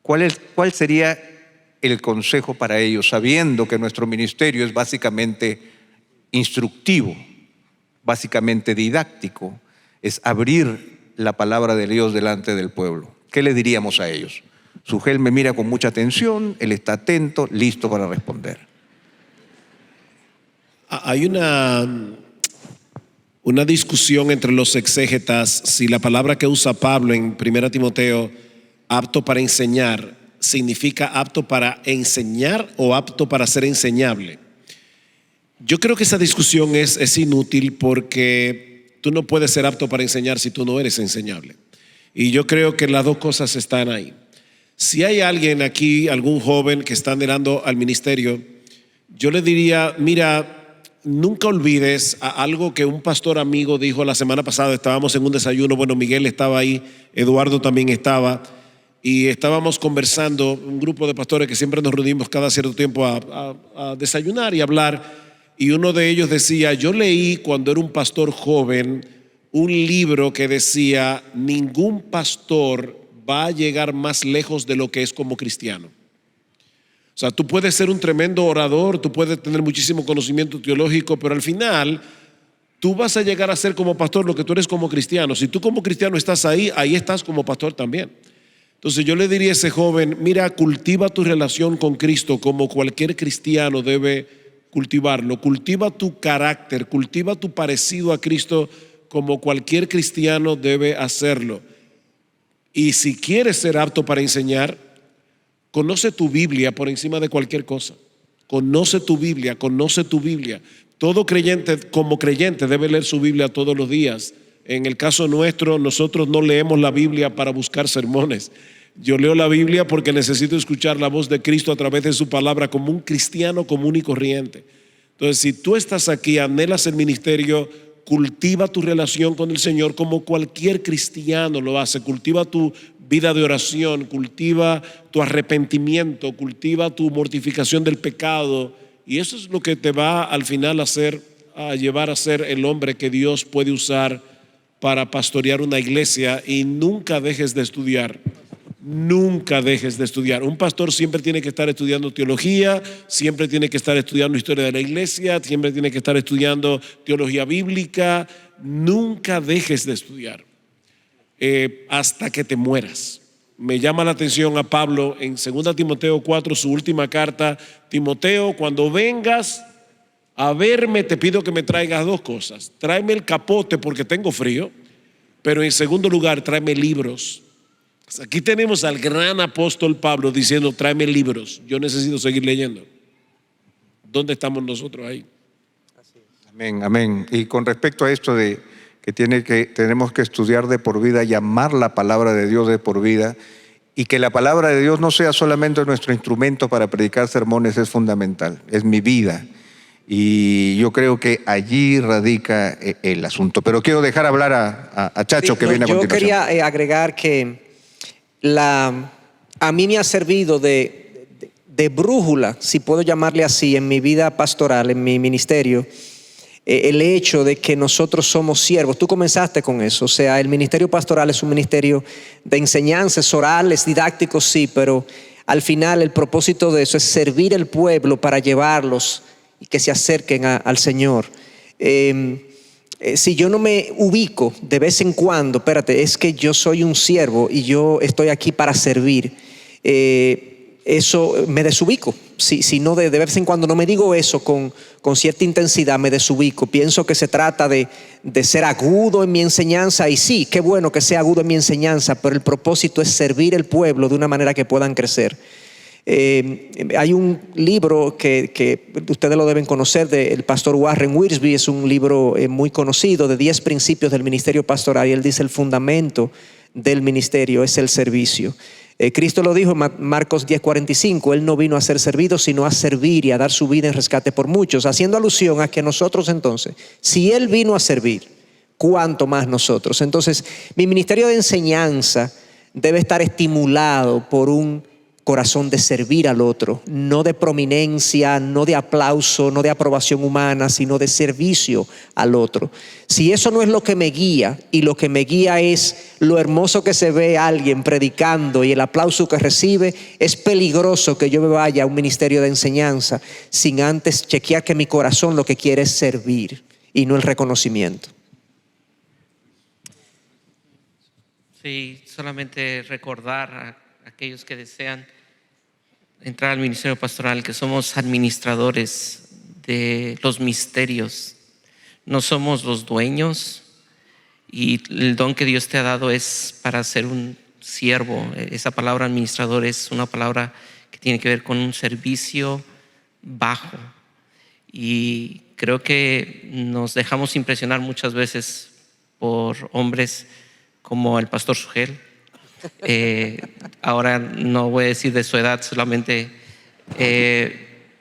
¿Cuál sería el consejo para ellos, sabiendo que nuestro ministerio es básicamente instructivo, básicamente didáctico, es abrir la palabra de Dios delante del pueblo? ¿Qué le diríamos a ellos? Sugel me mira con mucha atención, él está atento, listo para responder. Hay una discusión entre los exégetas si la palabra que usa Pablo en 1 Timoteo, apto para enseñar, significa apto para enseñar o apto para ser enseñable. Yo creo que esa discusión es inútil porque tú no puedes ser apto para enseñar si tú no eres enseñable. Y yo creo que las dos cosas están ahí. Si hay alguien aquí, algún joven que está anhelando al ministerio, yo le diría, mira, nunca olvides algo que un pastor amigo dijo la semana pasada. Estábamos en un desayuno, bueno, Miguel estaba ahí, Eduardo también estaba, y estábamos conversando, un grupo de pastores que siempre nos reunimos cada cierto tiempo a desayunar y hablar, y uno de ellos decía, yo leí cuando era un pastor joven un libro que decía, ningún pastor va a llegar más lejos de lo que es como cristiano. O sea, tú puedes ser un tremendo orador, tú puedes tener muchísimo conocimiento teológico, pero al final tú vas a llegar a ser como pastor lo que tú eres como cristiano. Si tú como cristiano estás ahí, ahí estás como pastor también. Entonces yo le diría a ese joven, mira, cultiva tu relación con Cristo como cualquier cristiano debe cultivarlo. Cultiva tu carácter, cultiva tu parecido a Cristo como cualquier cristiano debe hacerlo. Y si quieres ser apto para enseñar, conoce tu Biblia por encima de cualquier cosa. Conoce tu Biblia, conoce tu Biblia. Todo creyente, como creyente, debe leer su Biblia todos los días. En el caso nuestro, nosotros no leemos la Biblia para buscar sermones. Yo leo la Biblia porque necesito escuchar la voz de Cristo a través de su palabra como un cristiano común y corriente. Entonces, si tú estás aquí, anhelas el ministerio, cultiva tu relación con el Señor como cualquier cristiano lo hace. Cultiva tu vida de oración, cultiva tu arrepentimiento, cultiva tu mortificación del pecado, y eso es lo que te va al final a llevar a ser el hombre que Dios puede usar para pastorear una iglesia. Y nunca dejes de estudiar. Nunca dejes de estudiar. Un pastor siempre tiene que estar estudiando teología, siempre tiene que estar estudiando historia de la iglesia, siempre tiene que estar estudiando teología bíblica. Nunca dejes de estudiar hasta que te mueras. Me llama la atención a Pablo en 2 Timoteo 4, su última carta. Timoteo, cuando vengas a verme, te pido que me traigas dos cosas. Tráeme el capote porque tengo frío, pero en segundo lugar, tráeme libros. Aquí tenemos al gran apóstol Pablo diciendo, tráeme libros, yo necesito seguir leyendo. ¿Dónde estamos nosotros ahí? Amén, amén. Y con respecto a esto de que tenemos que estudiar de por vida, llamar la palabra de Dios de por vida, y que la palabra de Dios no sea solamente nuestro instrumento para predicar sermones, es fundamental, es mi vida. Y yo creo que allí radica el asunto. Pero quiero dejar hablar a Chacho, Sí, que no, viene a yo continuación. quería agregar que a mí me ha servido de brújula, si puedo llamarle así, en mi vida pastoral, en mi ministerio, el hecho de que nosotros somos siervos. Tú comenzaste con eso, o sea, el ministerio pastoral es un ministerio de enseñanza, es oral, es didáctico, sí, pero al final el propósito de eso es servir al pueblo para llevarlos y que se acerquen al Señor. Si yo no me ubico de vez en cuando, espérate, es que yo soy un siervo y yo estoy aquí para servir, eso me desubico. Si no de vez en cuando no me digo eso con cierta intensidad, me desubico. Pienso que se trata de ser agudo en mi enseñanza, y sí, qué bueno que sea agudo en mi enseñanza, pero el propósito es servir al pueblo de una manera que puedan crecer. Hay un libro que ustedes lo deben conocer, del pastor Warren Wiersbe. Es un libro muy conocido, de 10 principios del ministerio pastoral, y él dice: el fundamento del ministerio es el servicio. Cristo lo dijo en Marcos 10:45: Él no vino a ser servido, sino a servir y a dar su vida en rescate por muchos, haciendo alusión a que nosotros, entonces, si Él vino a servir, ¿cuánto más nosotros? Entonces, mi ministerio de enseñanza debe estar estimulado por un corazón de servir al otro, no de prominencia, no de aplauso, no de aprobación humana, sino de servicio al otro. Si eso no es lo que me guía, y lo que me guía es lo hermoso que se ve a alguien predicando y el aplauso que recibe, es peligroso que yo me vaya a un ministerio de enseñanza sin antes chequear que mi corazón lo que quiere es servir y no el reconocimiento. Sí, solamente recordar a aquellos que desean entrar al ministerio pastoral que somos administradores de los misterios. No somos los dueños, y el don que Dios te ha dado es para ser un siervo. Esa palabra administrador es una palabra que tiene que ver con un servicio bajo, y creo que nos dejamos impresionar muchas veces por hombres como el pastor Sugel. Ahora no voy a decir de su edad solamente,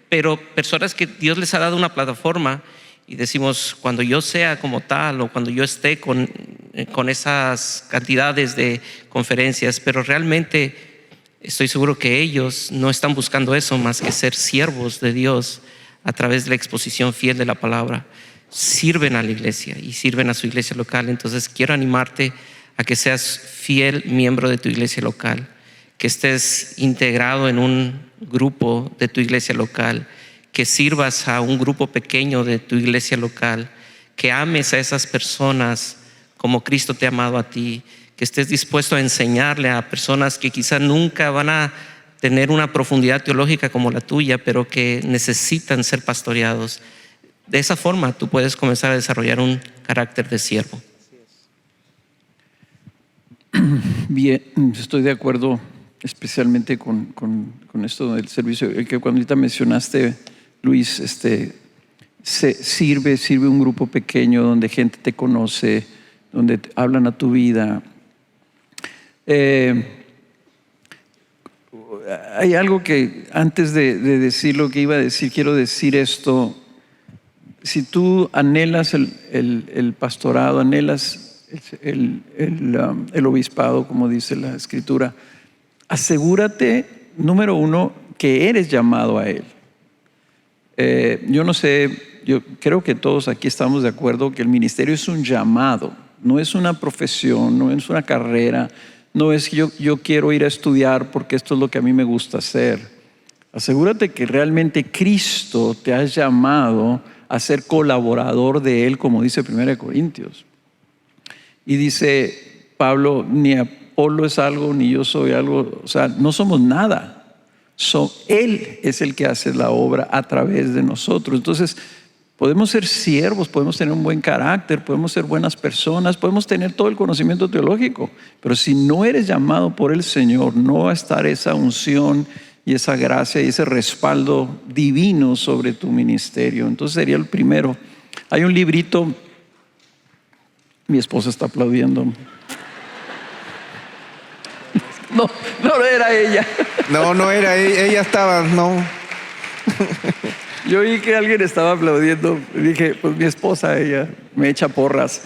pero personas que Dios les ha dado una plataforma, y decimos: cuando yo sea como tal, o cuando yo esté con esas cantidades de conferencias, pero realmente estoy seguro que ellos no están buscando eso más que ser siervos de Dios a través de la exposición fiel de la palabra. Sirven a la iglesia y sirven a su iglesia local. Entonces quiero animarte a que seas fiel miembro de tu iglesia local, que estés integrado en un grupo de tu iglesia local, que sirvas a un grupo pequeño de tu iglesia local, que ames a esas personas como Cristo te ha amado a ti, que estés dispuesto a enseñarle a personas que quizá nunca van a tener una profundidad teológica como la tuya, pero que necesitan ser pastoreados. De esa forma tú puedes comenzar a desarrollar un carácter de siervo. Bien, estoy de acuerdo especialmente con esto del servicio, que cuando ahorita mencionaste, Luis, sirve un grupo pequeño donde gente te conoce, donde hablan a tu vida. Hay algo que antes de decir lo que iba a decir, quiero decir esto. Si tú anhelas el pastorado, anhelas el obispado, como dice la Escritura, asegúrate, número uno, que eres llamado a él. Yo no sé, yo creo que todos aquí estamos de acuerdo que el ministerio es un llamado, no es una profesión, no es una carrera, no es que yo quiero ir a estudiar porque esto es lo que a mí me gusta hacer. Asegúrate que realmente Cristo te ha llamado a ser colaborador de él, como dice 1 Corintios. Y dice Pablo: ni Apolo es algo, ni yo soy algo. O sea, no somos nada. Él es el que hace la obra a través de nosotros. Entonces, podemos ser siervos, podemos tener un buen carácter, podemos ser buenas personas, podemos tener todo el conocimiento teológico, pero si no eres llamado por el Señor, no va a estar esa unción y esa gracia y ese respaldo divino sobre tu ministerio. Entonces sería el primero. Hay un librito. Mi esposa está aplaudiendo. No era ella. No era ella estaba, no. Yo vi que alguien estaba aplaudiendo. Dije, pues mi esposa, ella me echa porras.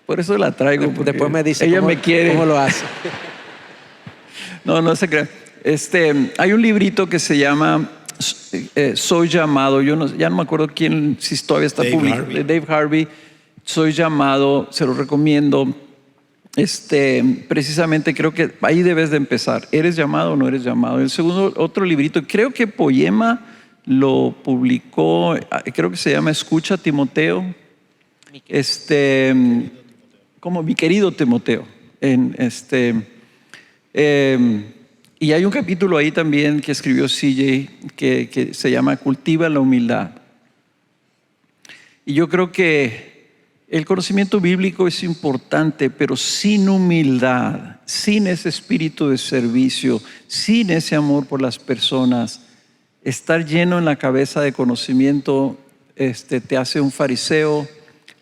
Por eso la traigo. porque Después me dice ella cómo, me quiere. cómo lo hace. No se crea. Hay un librito que se llama Soy Llamado. Ya no me acuerdo quién, si todavía está Dave publicado. Harvey. Dave Harvey. Soy Llamado, se lo recomiendo. Precisamente creo que ahí debes de empezar. ¿Eres llamado o no eres llamado? El segundo, otro librito, creo que Poema lo publicó, creo que se llama Escucha Timoteo. Como mi querido Timoteo. Y hay un capítulo ahí también que escribió CJ que se llama Cultiva la humildad. Y yo creo que el conocimiento bíblico es importante, pero sin humildad, sin ese espíritu de servicio, sin ese amor por las personas, estar lleno en la cabeza de conocimiento te hace un fariseo,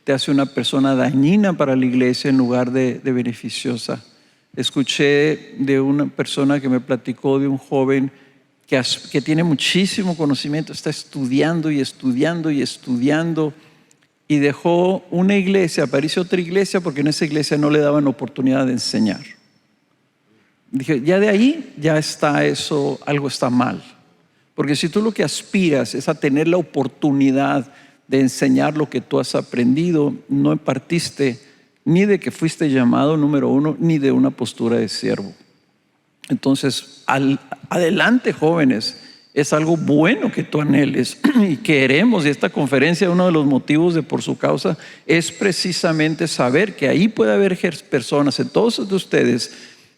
te hace una persona dañina para la iglesia en lugar de beneficiosa. Escuché de una persona que me platicó de un joven que tiene muchísimo conocimiento, está estudiando y estudiando y estudiando, y dejó una iglesia, apareció otra iglesia porque en esa iglesia no le daban oportunidad de enseñar. Dije, ya de ahí ya está eso, algo está mal. Porque si tú lo que aspiras es a tener la oportunidad de enseñar lo que tú has aprendido, no partiste ni de que fuiste llamado, número uno, ni de una postura de siervo. Entonces, adelante, jóvenes. Es algo bueno que tú anheles y queremos. Y esta conferencia, uno de los motivos de Por Su Causa es precisamente saber que ahí puede haber personas, en todos de ustedes,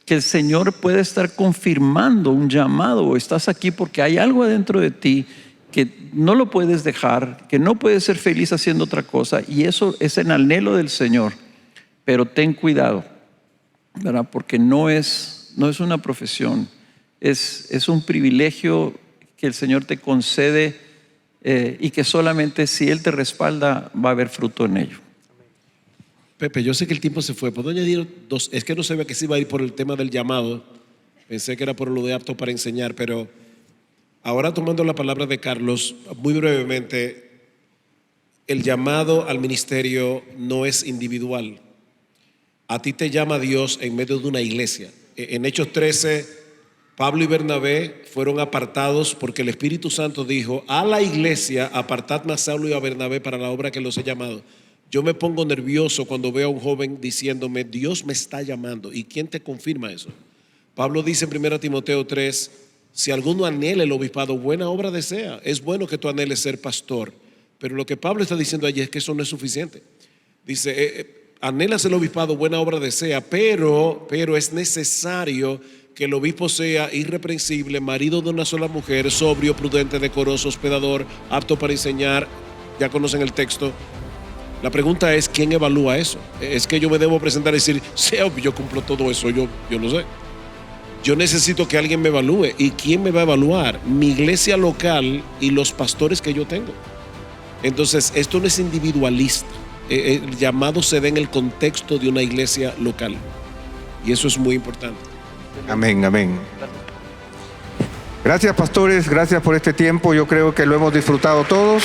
que el Señor puede estar confirmando un llamado, o estás aquí porque hay algo adentro de ti que no lo puedes dejar, que no puedes ser feliz haciendo otra cosa, y eso es el anhelo del Señor. Pero ten cuidado, ¿verdad? Porque no es una profesión, es un privilegio que el Señor te concede, y que solamente si Él te respalda va a haber fruto en ello. Pepe, yo sé que el tiempo se fue. ¿Puedo añadir dos? Es que no sabía que se iba a ir por el tema del llamado. Pensé que era por lo de apto para enseñar, pero ahora tomando la palabra de Carlos, muy brevemente, el llamado al ministerio no es individual. A ti te llama Dios en medio de una iglesia. En Hechos 13, Pablo y Bernabé fueron apartados porque el Espíritu Santo dijo a la iglesia: apartadme a Saulo y a Bernabé para la obra que los he llamado. Yo me pongo nervioso cuando veo a un joven diciéndome: Dios me está llamando. ¿Y quién te confirma eso? Pablo dice en 1 Timoteo 3: si alguno anhela el obispado, buena obra desea. Es bueno que tú anheles ser pastor, pero lo que Pablo está diciendo allí es que eso no es suficiente. Dice, anhelas el obispado, buena obra desea, pero es necesario que el obispo sea irreprensible, marido de una sola mujer, sobrio, prudente, decoroso, hospedador, apto para enseñar. Ya conocen el texto. La pregunta es, ¿quién evalúa eso? Es que yo me debo presentar y decir, sí, yo cumplo todo eso, yo lo sé. Yo necesito que alguien me evalúe. ¿Y quién me va a evaluar? Mi iglesia local y los pastores que yo tengo. Entonces, esto no es individualista. El llamado se da en el contexto de una iglesia local. Y eso es muy importante. Amén, amén. Gracias, pastores, gracias por este tiempo. Yo creo que lo hemos disfrutado todos.